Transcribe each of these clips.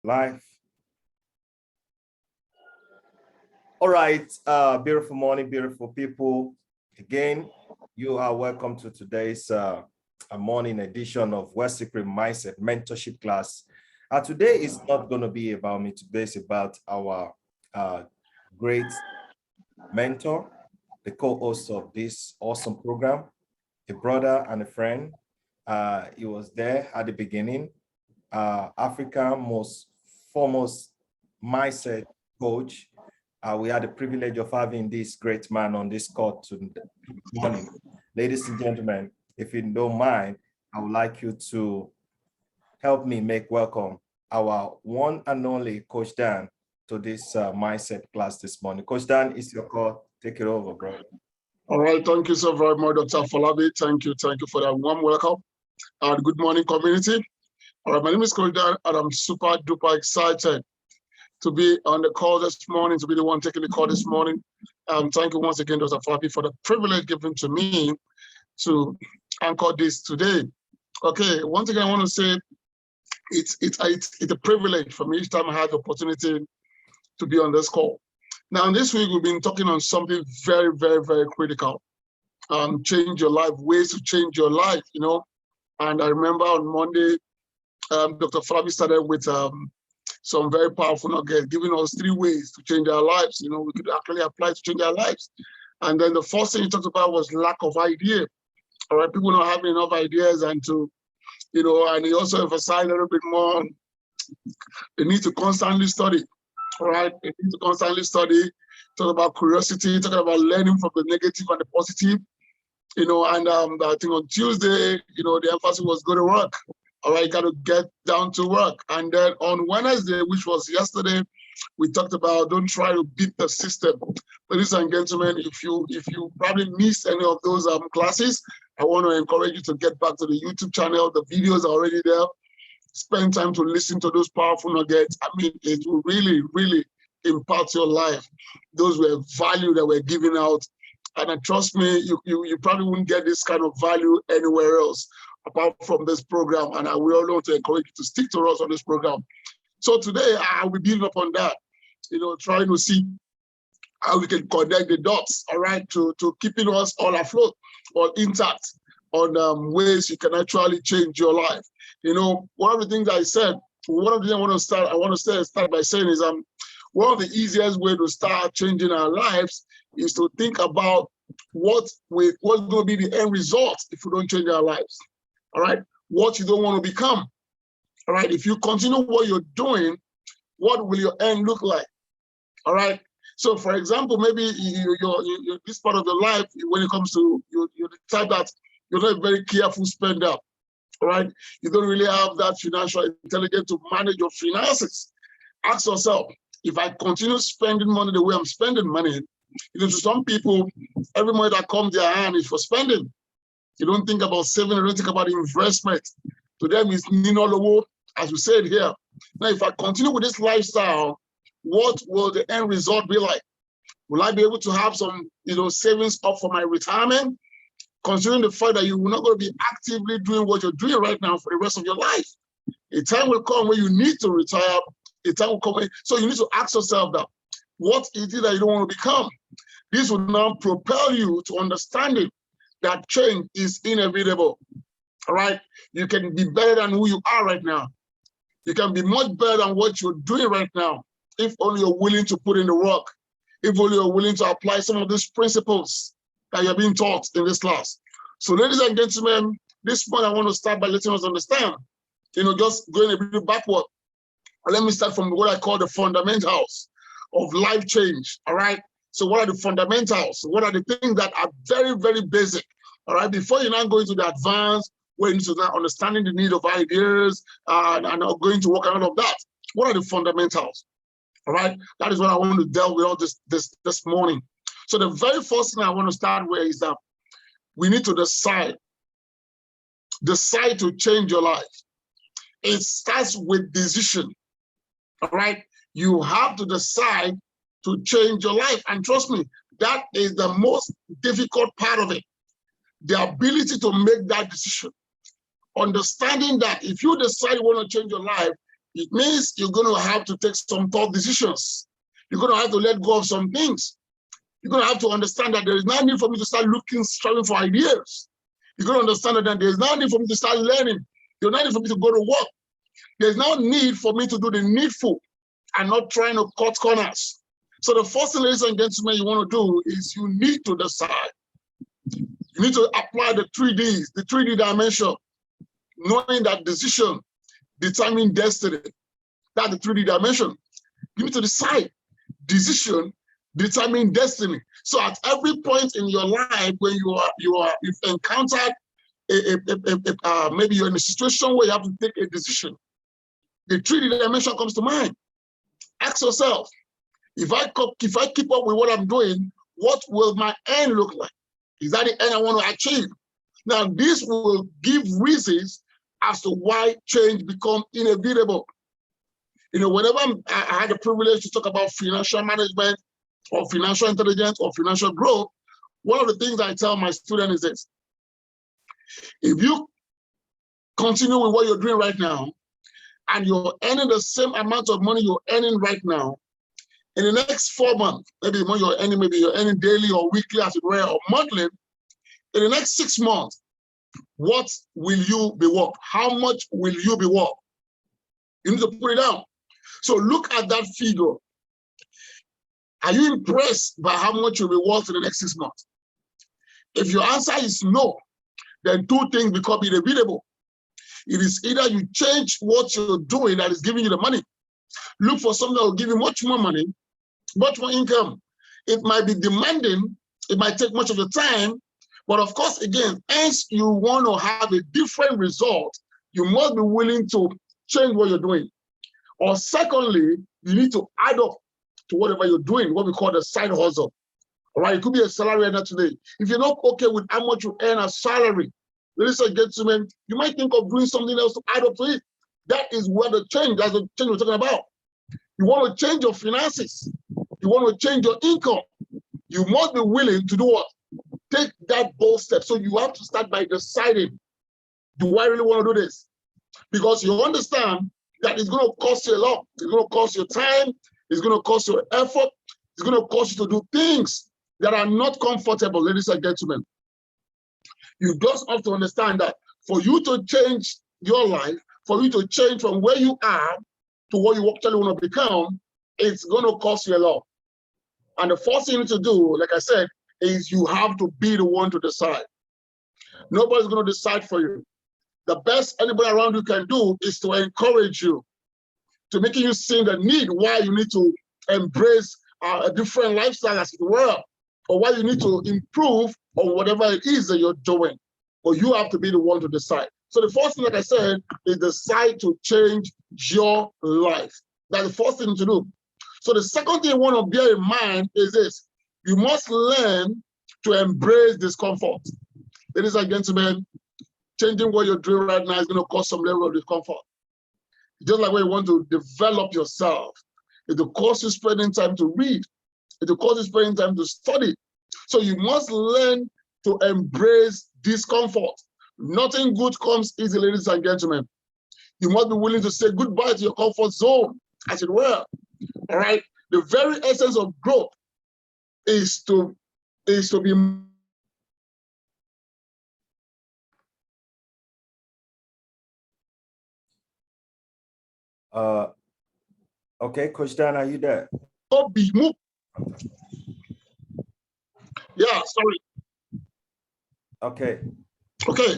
Live. All right, beautiful morning, beautiful people. Again, you are welcome to today's morning edition of Wealthsecrets Mindset Mentorship class. Today is not going to be about me, today it's about our great mentor, the co-host of this awesome program, a brother and a friend. He was there at the beginning, Africa's most foremost mindset coach. We had the privilege of having this great man on this call this morning. Ladies and gentlemen, if you don't mind, I would like you to help me make welcome our one and only Coach Dan to this mindset class this morning. Coach Dan, it's your call. Take it over, bro. All right, thank you so very much, Dr. Afolabi. Thank you for that warm welcome. Good morning, community. All right, my name is Coach Dan, and I'm super duper excited to be on the call this morning, to be the one taking the call this morning. Thank you once again, Dr. Afolabi, for the privilege given to me to anchor this today. Okay, once again, I want to say it's a privilege for me each time I have the opportunity to be on this call. Now, this week we've been talking on something very, very, very critical. Change your life, ways to change your life, you know. And I remember on Monday, Dr. Afolabi started with some very powerful nuggets, giving us 3 ways to change our lives. You know, we could actually apply to change our lives. And then the first thing he talked about was lack of idea. All right, people not having enough ideas, and to, you know, and he also emphasized a little bit more on the need to constantly study. All right, you need to constantly study, talk about curiosity, talking about learning from the negative and the positive, you know, and I think on Tuesday, you know, the emphasis was go to work. All right, got to get down to work. And then on Wednesday, which was yesterday, we talked about don't try to beat the system. Ladies and gentlemen, if you probably missed any of those classes, I want to encourage you to get back to the YouTube channel. The videos are already there. Spend time to listen to those powerful nuggets. I mean, it will really, really impact your life. Those were value that we're giving out. And trust me, you probably wouldn't get this kind of value anywhere else apart from this program. And I will want to encourage you to stick to us on this program. So today, I'll be building upon that, you know, trying to see how we can connect the dots, all right, to keeping us all afloat or intact on ways you can actually change your life. You know, one of the things I said, one of the things I want to start by saying is one of the easiest way to start changing our lives is to think about what's going to be the end result if we don't change our lives. All right, what you don't want to become. All right, if you continue what you're doing, what will your end look like? All right. So, for example, maybe you're this part of your life, when it comes to you're the type that you're not a very careful spender. All right, you don't really have that financial intelligence to manage your finances. Ask yourself, if I continue spending money the way I'm spending money, you know, to some people, every money that comes to their hand is for spending. You don't think about saving, you don't think about investment. To them, it's Nino Lowo, as we said here. Now, if I continue with this lifestyle, what will the end result be like? Will I be able to have some, you know, savings up for my retirement? Considering the fact that you're not going to be actively doing what you're doing right now for the rest of your life. A time will come when you need to retire. A time will come when, so you need to ask yourself that, what is it that you don't want to become? This will now propel you to understanding that change is inevitable. All right? You can be better than who you are right now. You can be much better than what you're doing right now, if only you're willing to put in the work, if only you're willing to apply some of these principles that you're being taught in this class. So, ladies and gentlemen, this point I want to start by letting us understand, you know, just going a bit backward. Let me start from what I call the fundamentals of life change, all right? So what are the fundamentals? What are the things that are very, very basic, all right? Before you now go into the advanced, where you need to now understanding the need of ideas and going to work on all of that. What are the fundamentals? All right, that is what I want to delve with all this morning. So the very first thing I want to start with is that we need to decide to change your life. It starts with decision. All right, you have to decide to change your life, and trust me, that is the most difficult part of it. The ability to make that decision. Understanding that if you decide you want to change your life, It means you're going to have to take some tough decisions. You're going to have to let go of some things. You're going to have to understand that there is no need for me to start striving for ideas. You're going to understand that there is no need for me to start learning. There's no need for me to go to work. There's no need for me to do the needful and not trying to cut corners. So the first thing, ladies and gentlemen, you want to do is you need to decide. You need to apply the 3Ds, the 3D dimension, knowing that decision determines destiny. That's the 3D dimension. You need to decide. Decision determines destiny. So at every point in your life when you've encountered maybe you're in a situation where you have to take a decision, the 3D dimension comes to mind. Ask yourself, if I keep up with what I'm doing, what will my end look like? Is that the end I want to achieve? Now, this will give reasons as to why change becomes inevitable. You know, whenever I had the privilege to talk about financial management or financial intelligence or financial growth, one of the things I tell my students is this: if you continue with what you're doing right now, and you're earning the same amount of money you're earning right now, in the next 4 months, maybe the money you're earning daily or weekly as it were, or monthly, in the next 6 months, what will you be worth? How much will you be worth? You need to put it down. So look at that figure. Are you impressed by how much you'll be worth in the next 6 months? If your answer is no, then two things become inevitable. It is either you change what you're doing that is giving you the money. Look for something that will give you much more money, much more income. It might be demanding, it might take much of your time, but of course, again, as you want to have a different result, you must be willing to change what you're doing. Or secondly, you need to add up to whatever you're doing, what we call the side hustle. All right, it could be a salary earner today. If you're not okay with how much you earn as salary, ladies and gentlemen, you might think of doing something else to add up to it. That is where the change, that's the change we're talking about. You want to change your finances. You want to change your income. You must be willing to do what? Take that bold step. So you have to start by deciding, do I really want to do this? Because you understand that it's going to cost you a lot. It's going to cost you time. It's going to cost you effort. It's going to cost you to do things that are not comfortable, ladies and gentlemen. You just have to understand that for you to change your life, for you to change from where you are to what you actually want to become, it's going to cost you a lot. And the first thing you need to do, like I said, is you have to be the one to decide. Nobody's going to decide for you. The best anybody around you can do is to encourage you, to making you see the need why you need to embrace a different lifestyle as it were, or why you need to improve on whatever it is that you're doing. But you have to be the one to decide. So the first thing, like I said, is decide to change your life. That's the first thing to do. So the second thing you want to bear in mind is this: you must learn to embrace discomfort. Ladies and gentlemen, changing what you're doing right now is going to cause some level of discomfort. Just like when you want to develop yourself, it will cost you spending time to read. It will cost you spending time to study. So you must learn to embrace discomfort. Nothing good comes easy, ladies and gentlemen. You must be willing to say goodbye to your comfort zone, as it were. All right. The very essence of growth is to be. Okay, Coach Dan, are you there? Be moved. Yeah, sorry. Okay. Okay.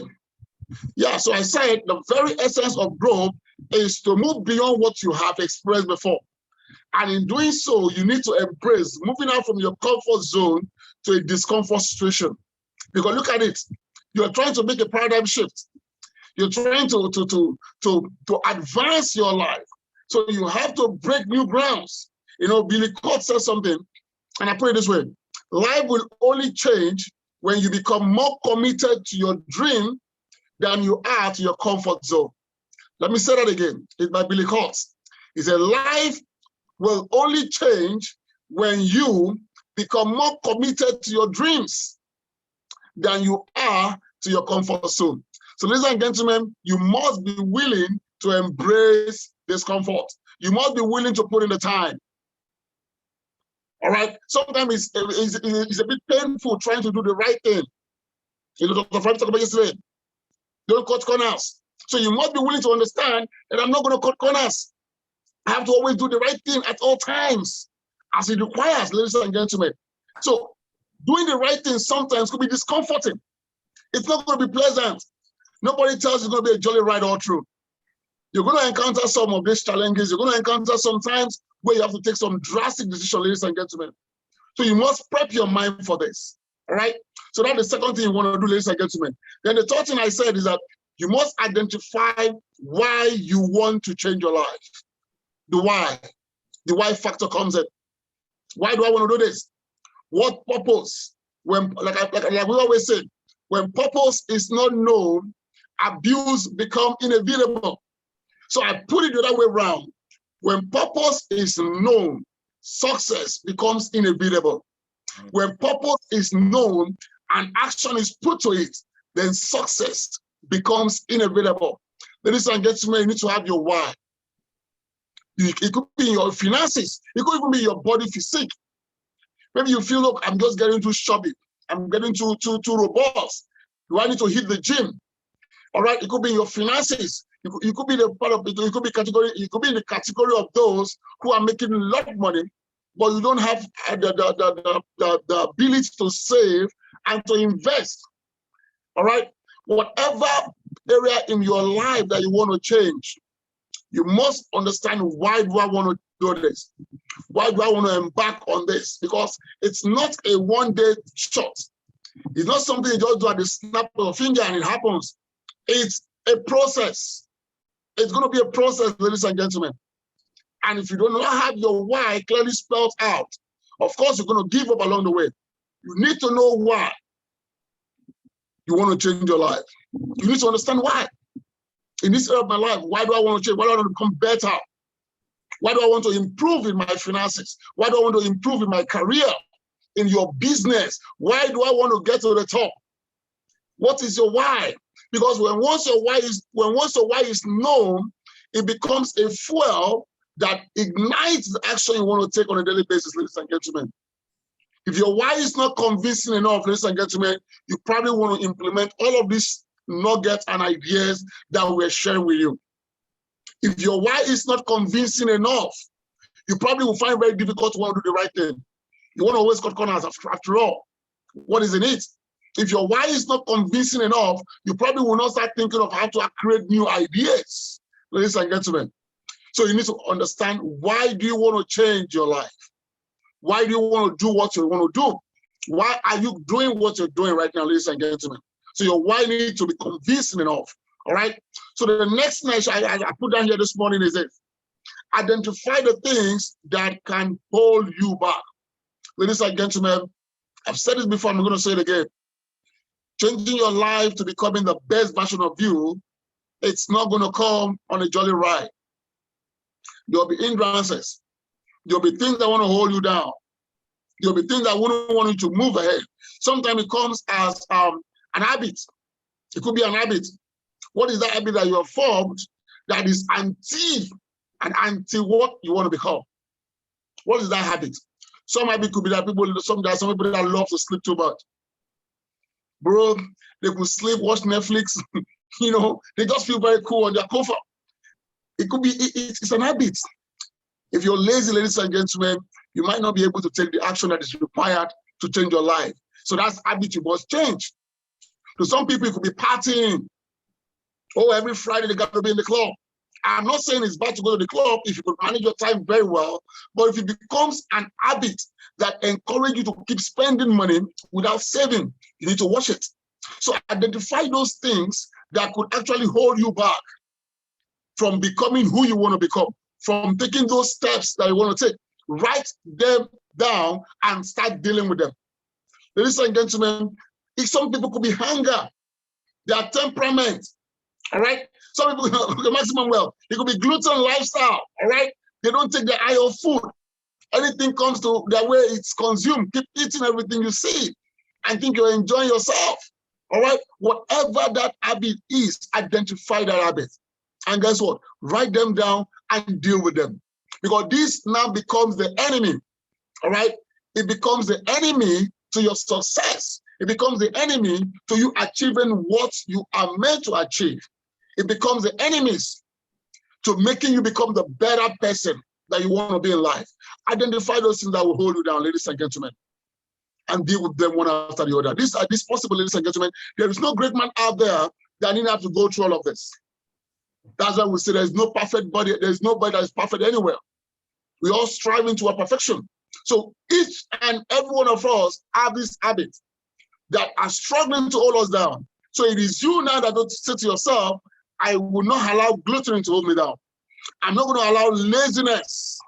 Yeah, so I said the very essence of growth is to move beyond what you have expressed before. And in doing so, you need to embrace moving out from your comfort zone to a discomfort situation. Because look at it, you're trying to make a paradigm shift. You're trying to advance your life. So you have to break new grounds. You know, Billy Court says something, and I put it this way: life will only change when you become more committed to your dream than you are to your comfort zone. Let me say that again. It's by Billy Court. He said, life will only change when you become more committed to your dreams than you are to your comfort zone. So ladies and gentlemen, you must be willing to embrace discomfort. You must be willing to put in the time. All right. Sometimes it's a bit painful trying to do the right thing. You know, Dr. Afolabi talked about yesterday. Don't cut corners. So you must be willing to understand that I'm not going to cut corners. I have to always do the right thing at all times, as it requires, ladies and gentlemen. So doing the right thing sometimes could be discomforting. It's not going to be pleasant. Nobody tells you it's going to be a jolly ride all through. You're going to encounter some of these challenges. You're going to encounter some times where you have to take some drastic decisions, ladies and gentlemen. So you must prep your mind for this, all right? So that's the second thing you want to do, ladies and gentlemen. Then the third thing I said is that you must identify why you want to change your life. The why factor comes in. Why do I want to do this? What purpose? When, like we always say, when purpose is not known, abuse becomes inevitable. So I put it the other way around. When purpose is known, success becomes inevitable. When purpose is known and action is put to it, then success becomes inevitable. Ladies and gentlemen, you need to have your why. It could be in your finances. It could even be your body physique. Maybe you feel, look, I'm just getting too chubby. I'm getting too robust. Do I need to hit the gym? All right, it could be in your finances. You could be the part of it. You could be category. You could be in the category of those who are making a lot of money, but you don't have the ability to save and to invest. All right, whatever area in your life that you want to change, you must understand, why do I want to do this? Why do I want to embark on this? Because it's not a one-day shot. It's not something you just do at the snap of a finger and it happens. It's a process. It's going to be a process, ladies and gentlemen. And if you do not have your why clearly spelled out, of course, you're going to give up along the way. You need to know why you want to change your life. You need to understand why. In this area of my life, why do I want to change? Why do I want to become better? Why do I want to improve in my finances? Why do I want to improve in my career, in your business? Why do I want to get to the top? What is your why? Because once your why is known, it becomes a fuel that ignites the action you want to take on a daily basis, ladies and gentlemen. If your why is not convincing enough, ladies and gentlemen, you probably want to implement all of these nuggets and ideas that we're sharing with you. If your why is not convincing enough, you probably will find it very difficult to want to do the right thing. You want to always cut corners after all. What is in it? If your why is not convincing enough, you probably will not start thinking of how to create new ideas, ladies and gentlemen. So you need to understand, why do you want to change your life? Why do you want to do what you want to do? Why are you doing what you're doing right now, ladies and gentlemen? So your why needs to be convincing enough, all right? So the next thing I put down here this morning is this: identify the things that can hold you back. Ladies and gentlemen, I've said this before, I'm going to say it again. Changing your life to becoming the best version of you, it's not going to come on a jolly ride. There'll be hindrances. There'll be things that want to hold you down. There'll be things that wouldn't want you to move ahead. Sometimes it comes as an habit. It could be an habit. What is that habit that you have formed that is anti what you want to become? What is that habit? Some habit could be that some people that love to sleep too much. Bro, they could sleep, watch Netflix, they just feel very cool on their comfort. It could be, it's an habit. If you're lazy, ladies and gentlemen, you might not be able to take the action that is required to change your life. So that's habit you must change. To some people, it could be partying. Oh, every Friday they got to be in the club. I'm not saying it's bad to go to the club if you could manage your time very well, but if it becomes an habit that encourages you to keep spending money without saving, you need to watch it. So identify those things that could actually hold you back from becoming who you want to become, from taking those steps that you want to take. Write them down and start dealing with them. Ladies and gentlemen, some people could be hunger, their temperament, all right? Some people, the maximum wealth, it could be gluten lifestyle, all right? They don't take their eye off food. Anything comes to their way, it's consumed. Keep eating everything you see and think you're enjoying yourself, all right? Whatever that habit is, identify that habit. And guess what? Write them down and deal with them. Because this now becomes the enemy, all right? It becomes the enemy to your success. It becomes the enemy to you achieving what you are meant to achieve. It becomes the enemies to making you become the better person that you want to be in life. Identify those things that will hold you down, ladies and gentlemen, and deal with them one after the other. This is possible, ladies and gentlemen. There is no great man out there that didn't have to go through all of this. That's why we say there's no perfect body. There's nobody that is perfect anywhere. We all striving toward perfection. So each and every one of us have this habit that are struggling to hold us down. So it is you now that don't say to yourself, I will not allow gluttony to hold me down. I'm not going to allow laziness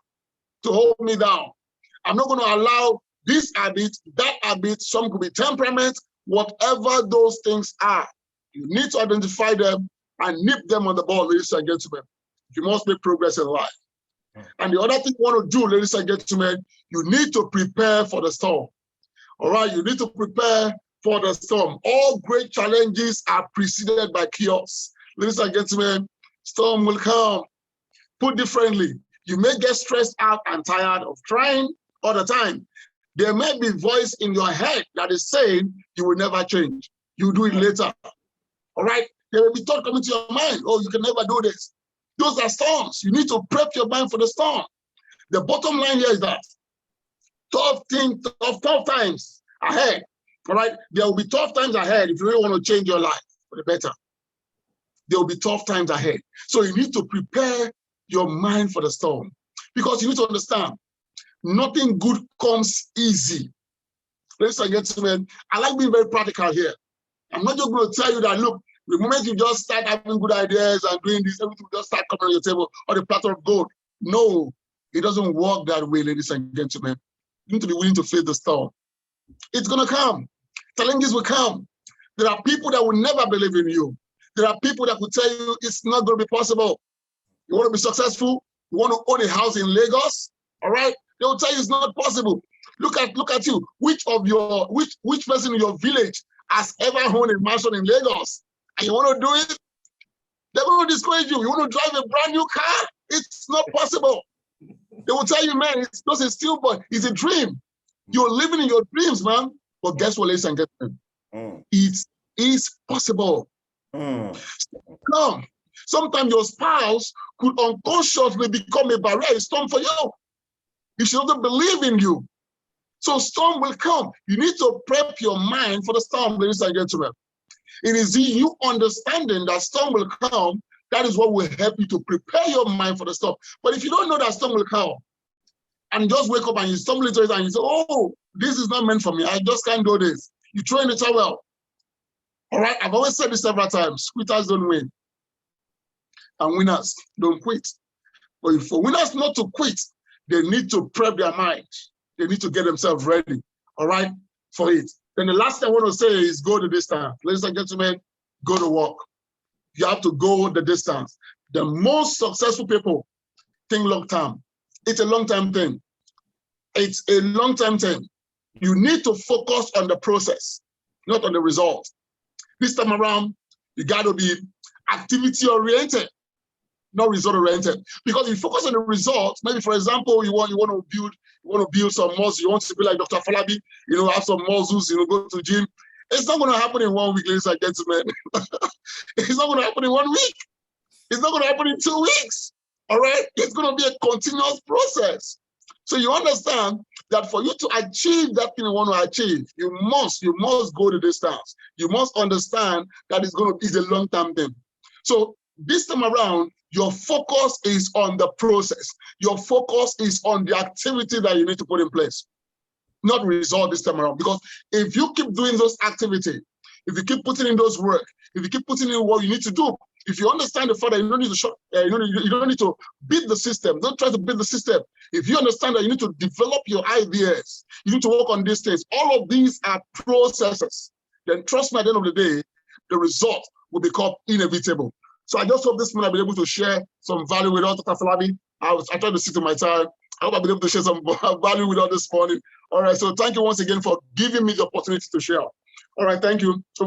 to hold me down. I'm not going to allow this habit, that habit, some could be temperament, whatever those things are. You need to identify them and nip them on the ball, ladies and gentlemen. You must make progress in life. And the other thing you want to do, ladies and gentlemen, you need to prepare for the storm. All right, you need to prepare for the storm. All great challenges are preceded by chaos. Ladies and gentlemen, storm will come. Put differently, you may get stressed out and tired of trying all the time. There may be a voice in your head that is saying you will never change. You do it later. All right? There will be thought coming to your mind, oh, you can never do this. Those are storms. You need to prep your mind for the storm. The bottom line here is that tough times ahead. All right? There will be tough times ahead if you really want to change your life for the better. There will be tough times ahead. So you need to prepare your mind for the storm. Because you need to understand, nothing good comes easy. Ladies and gentlemen, I like being very practical here. I'm not just going to tell you that, look, the moment you just start having good ideas and doing this, everything will just start coming on your table on the platter of gold. No, it doesn't work that way, ladies and gentlemen. You need to be willing to face the storm. It's going to come. Challenges will come. There are people that will never believe in you. There are people that will tell you it's not going to be possible. You want to be successful? You want to own a house in Lagos? All right? They will tell you it's not possible. Look at you. Which person in your village has ever owned a mansion in Lagos? And you want to do it? They're going to discourage you. You want to drive a brand new car? It's not possible. They will tell you, man, it's not a still, but it's a dream. You're living in your dreams, man. But guess what, ladies and gentlemen? It is possible. Come. Sometimes your spouse could unconsciously become a barrier, a storm for you. If she doesn't believe in you. So storm will come. You need to prep your mind for the storm, ladies and gentlemen. It is you understanding that storm will come, that is what will help you to prepare your mind for the storm. But if you don't know that storm will come, and just wake up and you stumble into it and you say, oh, this is not meant for me, I just can't do this. You throw in the towel. All right, I've always said this several times, quitters don't win. And winners don't quit. But for winners not to quit, they need to prep their mind. They need to get themselves ready, all right, for it. Then the last thing I want to say is go the distance. Ladies and gentlemen, go to work. You have to go the distance. The most successful people think long term. It's a long-term thing. It's a long-term thing. You need to focus on the process, not on the result. This time around, you got to be activity-oriented, not result-oriented. Because if you focus on the result, maybe for example, you want to build some muscles, you want to be like Dr. Afolabi, have some muscles, go to the gym. It's not going to happen in 1 week, ladies and gentlemen. It's not going to happen in 1 week. It's not going to happen in 2 weeks. All right? It's going to be a continuous process. So you understand that for you to achieve that thing you want to achieve, you must go the distance. You must understand that it's a long-term thing. So this time around, your focus is on the process. Your focus is on the activity that you need to put in place, not result this time around. Because if you keep doing those activities, if you keep putting in those work, if you keep putting in what you need to do, if you understand the fact that you don't need to beat the system, don't try to beat the system. If you understand that you need to develop your ideas, you need to work on these things. All of these are processes. Then trust me, at the end of the day, the result will become inevitable. So I just hope this morning I'll be able to share some value with all Dr. Afolabi. I tried to stick to my time. I hope I'll be able to share some value with all this morning. All right, so thank you once again for giving me the opportunity to share. All right, thank you. So